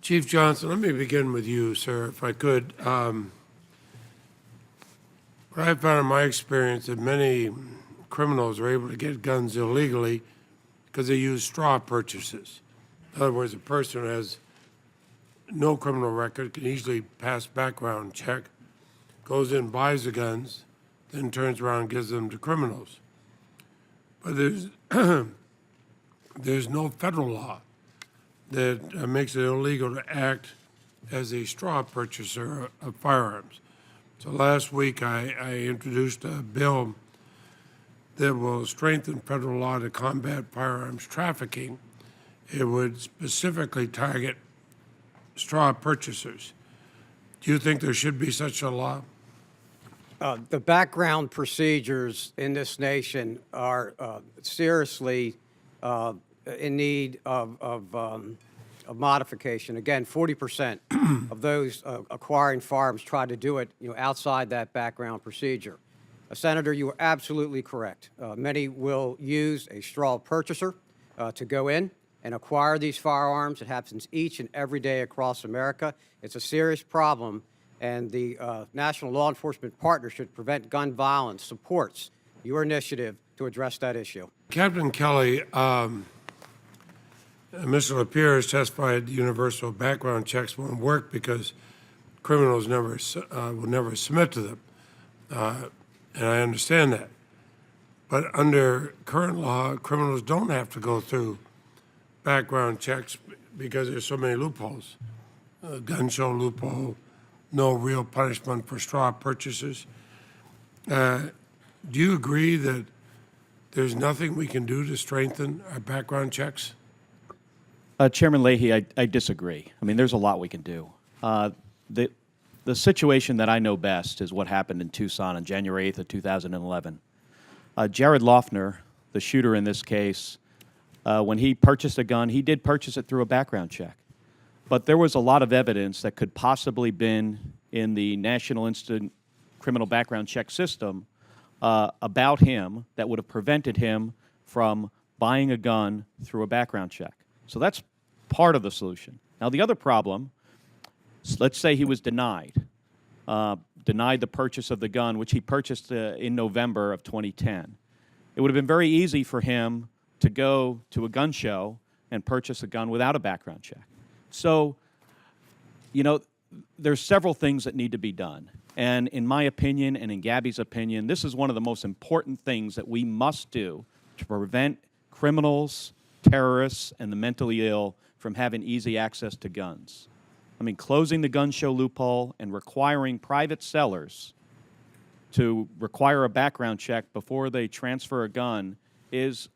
Chief Johnson, let me begin with you, sir, if I could. What I've found in my experience that many criminals are able to get guns illegally because they use straw purchases. In other words, a person who has no criminal record can easily pass background check, goes in, buys the guns, then turns around and gives them to criminals. But there's no federal law that makes it illegal to act as a straw purchaser of firearms. So last week I introduced a bill that will strengthen federal law to combat firearms trafficking. It would specifically target straw purchasers. Do you think there should be such a law? The background procedures in this nation are seriously in need of modification. Again, 40% of those acquiring firearms try to do it, outside that background procedure. Senator, you are absolutely correct. Many will use a straw purchaser to go in and acquire these firearms. It happens each and every day across America. It's a serious problem, and the National Law Enforcement Partnership to Prevent Gun Violence supports your initiative to address that issue. Captain Kelly, Mr. Lapierre has testified universal background checks won't work because criminals will never submit to them. And I understand that. But under current law, criminals don't have to go through background checks because there's so many loopholes. Gun show loophole, no real punishment for straw purchases. Do you agree that there's nothing we can do to strengthen our background checks? Chairman Leahy, I disagree. I mean, there's a lot we can do. The situation that I know best is what happened in Tucson on January 8th of 2011. Jared Loeffner, the shooter in this case, when he purchased a gun, he did purchase it through a background check. But there was a lot of evidence that could possibly been in the National Instant Criminal Background Check system about him that would have prevented him from buying a gun through a background check. So that's part of the solution. Now, the other problem, let's say he was denied the purchase of the gun, which he purchased in November of 2010. It would have been very easy for him to go to a gun show and purchase a gun without a background check. So, there's several things that need to be done. And in my opinion, and in Gabby's opinion, this is one of the most important things that we must do to prevent criminals, terrorists, and the mentally ill from having easy access to guns. I mean, closing the gun show loophole and requiring private sellers to require a background check before they transfer a gun is,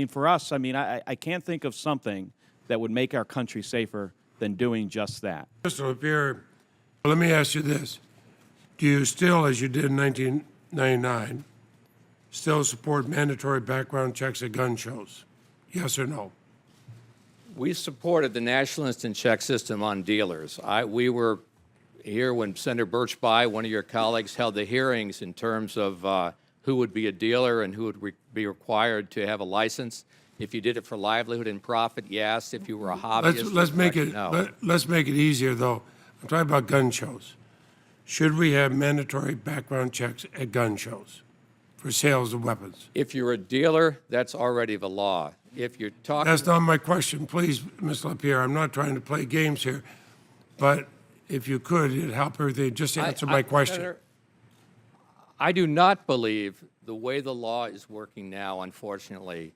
for us, I can't think of something that would make our country safer than doing just that. Mr. Lapierre, let me ask you this. Do you still, as you did in 1999, still support mandatory background checks at gun shows? Yes or no? We supported the National Instant Check system on dealers. We were here when Senator Birchby, one of your colleagues, held the hearings in terms of who would be a dealer and who would be required to have a license. If you did it for livelihood and profit, yes. If you were a hobbyist, no. Let's make it easier, though. I'm talking about gun shows. Should we have mandatory background checks at gun shows for sales of weapons? If you're a dealer, that's already the law. If you're talking... That's not my question. Please, Mr. Lapierre, I'm not trying to play games here. But if you could, it'd help everything. Just answer my question. Senator, I do not believe the way the law is working now, unfortunately,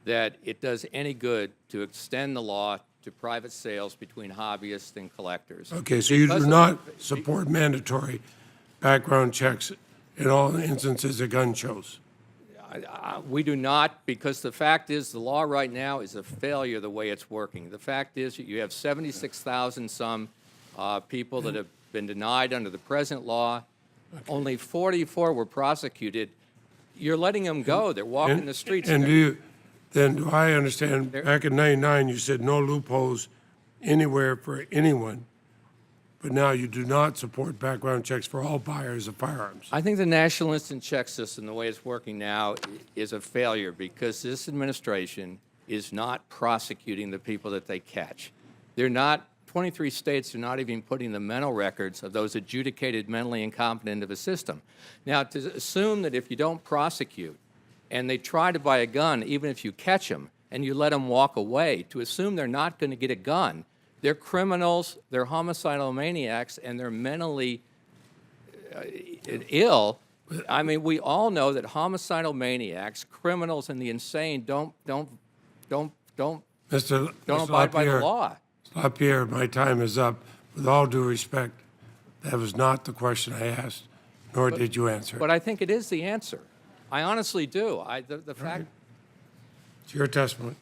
that it does any good to extend the law to private sales between hobbyists and collectors. Okay, so you do not support mandatory background checks in all instances of gun shows? We do not, because the fact is the law right now is a failure the way it's working. The fact is that you have 76,000 some people that have been denied under the present law. Okay. Only 44 were prosecuted. You're letting them go. They're walking the streets. And do I understand, back in 99, you said no loopholes anywhere for anyone, but now you do not support background checks for all buyers of firearms. I think the National Instant Check system, the way it's working now, is a failure because this administration is not prosecuting the people that they catch. They're not, 23 states are not even putting the mental records of those adjudicated mentally incompetent into the system. Now, to assume that if you don't prosecute and they try to buy a gun, even if you catch them and you let them walk away, to assume they're not going to get a gun, they're criminals, they're homicidal maniacs, and they're mentally ill. I mean, we all know that homicidal maniacs, criminals, and the insane don't Mr. abide by the LaPierre, law. LaPierre, my time is up. With all due respect, that was not the question I asked, nor did you answer it. But I think it is the answer. I honestly do. The fact. It's your testimony.